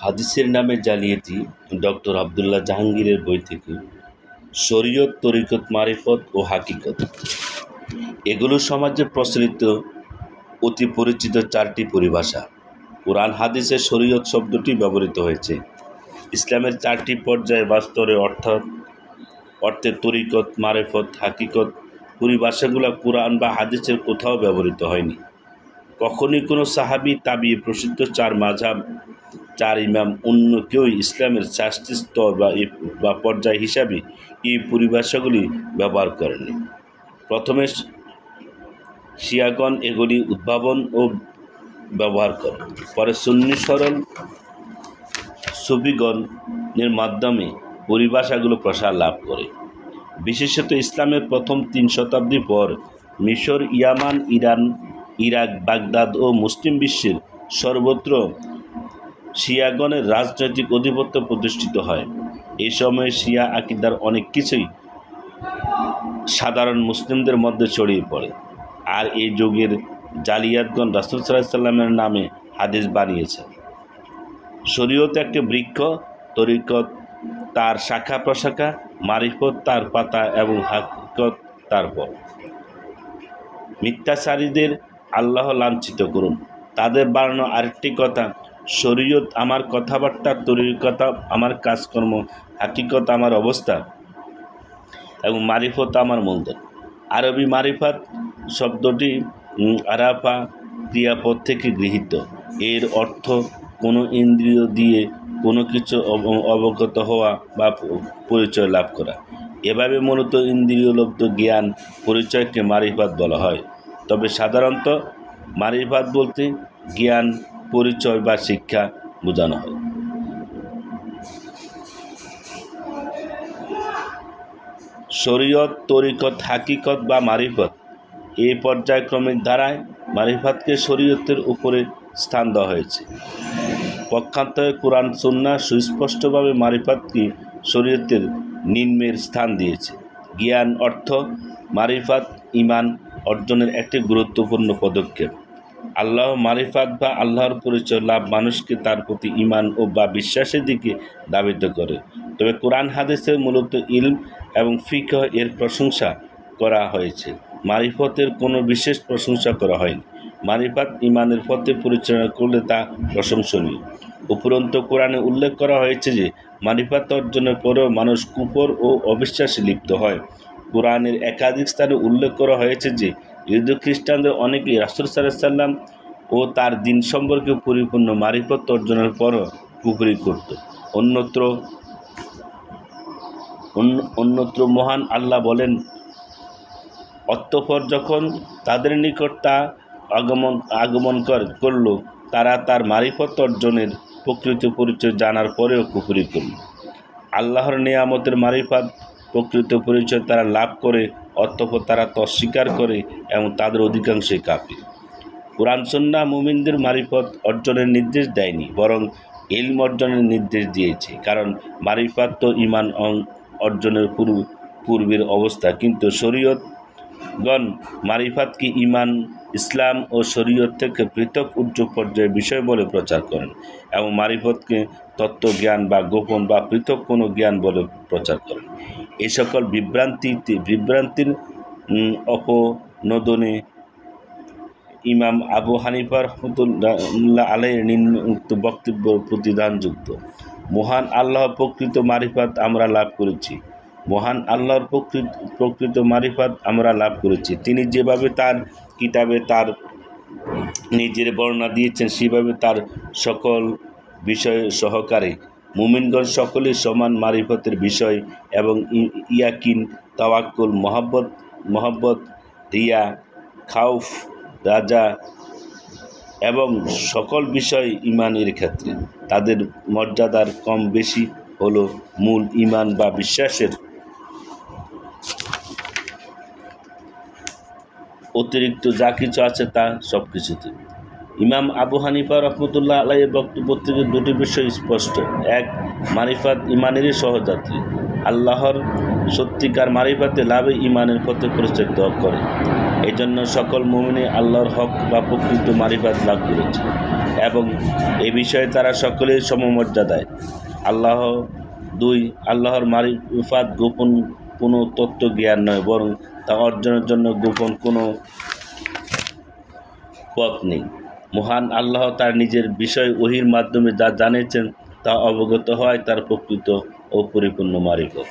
হাদিসের নামে জালিয়াতি ডক্টর আব্দুল্লাহ জাহাঙ্গীরের বই থেকে। শরীয়ত, তরিকত, মারিফত ও হাকিকত এগুলো সমাজে প্রচলিত অতি পরিচিত চারটি পরিভাষা। কোরআন হাদিসে শরীয়ত শব্দটি ব্যবহৃত হয়েছে ইসলামের চারটি পর্যায়ে বা স্তরে, অর্থে তরিকত, মারিফত, হাকিকত পরিভাষাগুলো কোরআন বা হাদিসের কোথাও ব্যবহৃত হয়নি। কখনই কোনো সাহাবী, তাবি, প্রসিদ্ধ চার মাযহাব, চার ইমাম অন্য কেউ ইসলামের চারটি স্তর বা পর্যায় হিসাবে এই পরিভাষাগুলি ব্যবহার করেননি। প্রথমে শিয়াগণ এগুলি উদ্ভাবন ও ব্যবহার করে, পরে সুন্নি সরল সুফিগণের মাধ্যমে পরিভাষাগুলো প্রসার লাভ করে। বিশেষত ইসলামের প্রথম 3 শতাব্দী পর মিশর, ইয়ামান, ইরান, ইরাক, বাগদাদ ও মুসলিম বিশ্বের সর্বত্র শিয়াগণের রাজনৈতিক আধিপত্য প্রতিষ্ঠিত হয়। এই সময়ে শিয়া আকিদার অনেক কিছুই সাধারণ মুসলিমদের মধ্যে ছড়িয়ে পড়ে। আর এই যুগের জালিয়াতগণ রাসূল সাল্লাল্লাহু আলাইহি ওয়াসাল্লামের নামে হাদিস বানিয়েছে। শরীয়ত একটি বৃক্ষ, তরিকত তার শাখা প্রশাখা, মারিফত তার পাতা এবং হাকিকত তার ফল। মিথ্যাচারীদের আল্লাহ লাঞ্ছিত করুন। তাদের বানানো আরেকটি কথা, শরীয়ত আমার কথাবার্তা, তরিকত আমার কাজকর্ম, হাকিকত আমার অবস্থা এবং মারিফত আমার মূলধন। আরবি মারিফাত শব্দটি আরাফা ক্রিয়াপদ থেকে গৃহীত। এর অর্থ কোনো ইন্দ্রিয় দিয়ে কোনো কিছু অবগত হওয়া বা পরিচয় লাভ করা। এভাবে মূলত ইন্দ্রিয়লব্ধ জ্ঞান পরিচয়কে মারিফাত বলা হয়। তবে সাধারণত মারিফাত বলতে জ্ঞান, পরিচয় বা শিক্ষা বোঝানো হয়। শরীয়ত, তরিকত, হাকিকত বা মারিফত এই পর্যায়ক্রমিক ধারায় মারিফাতকে শরীয়তের উপরে স্থান দেওয়া হয়েছে। পক্ষান্তরে কোরআন সুন্নাহ সুস্পষ্টভাবে মারিফাতকে শরীয়তের নিম্নের স্থান দিয়েছে। জ্ঞান অর্থ মারিফাত ঈমান অর্জনের একটি গুরুত্বপূর্ণ পদক্ষেপ। আল্লাহ মারিফাত বা আল্লাহর পরিচয় লাভ মানুষকে তার প্রতি ঈমান ও বা বিশ্বাসের দিকে ধাবিত করে। তবে কোরআন হাদিসে মূলত ইলম এবং ফিকহ এর প্রশংসা করা হয়েছে, মারিফতের কোনো বিশেষ প্রশংসা করা হয়নি। মারিফাত ঈমানের পথে পরিচালনা করলে তা প্রশংসনীয়। উপরন্তু কোরআনে উল্লেখ করা হয়েছে যে মারিফাত অর্জনের পরেও মানুষ কুফর ও অবিশ্বাসে লিপ্ত হয়। কোরআনের একাধিক স্থানে উল্লেখ করা হয়েছে যে ইহুদি খ্রিস্টানদের অনেকেই রাসূল সাল্লাল্লাহু আলাইহি ওয়াসাল্লাম ও তার দিন সম্পর্কে পরিপূর্ণ মারিফত অর্জনের পরও কুফরি করত। অন্যত্র মহান আল্লাহ বলেন, অতঃপর যখন তাদের নিকট তা আগমন করল, তারা তার মারিফত অর্জনের প্রকৃত পরিচয় জানার পরেও কুফরি করল। আল্লাহর নেয়ামতের মারিফত প্রকৃত পরিচয় তারা লাভ করে, অতঃপর তারা অস্বীকার করে এবং তাদের অধিকাংশই কাফির। কোরআন সুন্নাহ মুমিনদের মারিফত অর্জনের নির্দেশ দেয়নি, বরং ইলম অর্জনের নির্দেশ দিয়েছে। কারণ মারিফত তো ঈমান অর্জনের পূর্বের অবস্থা, কিন্তু শরীয়তগণ মারিফতকে ঈমান, ইসলাম ও শরীয়ত থেকে পৃথক উচ্চ পর্যায়ের বিষয় বলে প্রচার করেন এবং মারিফতকে তত্ত্বজ্ঞান বা গোপন বা পৃথক কোনো জ্ঞান বলে প্রচার করেন। এই সকল বিভ্রান্তির অপনোদনে ইমাম আবু হানিফা রাহমাতুল্লাহ আলাইহির নিম্নোক্ত বক্তব্য প্রতিদানযুক্ত। মহান আল্লাহর প্রকৃত মারিফত আমরা লাভ করেছি। মহান আল্লাহর প্রকৃত মারিফত আমরা লাভ করেছি। তিনি যেভাবে তার কিতাবে তার নিজের বর্ণনা দিয়েছেন, সেভাবে তার সকল বিষয় সহকারে মুমিনগণ সকলেই সমান মারিফতের বিষয় এবং ইয়াকিন, তাওয়াক্কুল, মহব্বত, রিয়া, খাউফ, রাজা এবং সকল বিষয় ঈমানের ক্ষেত্রে তাদের মর্যাদার কম বেশি হলো মূল ঈমান বা বিশ্বাসের অতিরিক্ত যা কিছু আছে তা সব কিছুতে। ইমাম আবু হানিফা রাহমাতুল্লাহ আলাইহির বক্তব্য থেকে 2টি বিষয় স্পষ্ট। 1, মারিফাত ঈমানেরই সহযাত্রী। আল্লাহর সত্যিকার মারিফাতে লাভে ইমানের পথে পরিচালিত করে। এই জন্য সকল মুমিনি আল্লাহর হক বা প্রকৃত মারিফাত লাভ করেছে এবং এ বিষয়ে তারা সকলেই সমমর্যাদায়। আল্লাহর মারিফাত গোপন কোনো তত্ত্ব জ্ঞান নয়, বরং তা অর্জনের জন্য গোপন কোনো পথ নেই। মহান আল্লাহ তার নিজের বিষয় ওহীর মাধ্যমে যা জানিয়েছেন তা অবগত হয় তার প্রকৃত ও পরিপূর্ণ মারিফত।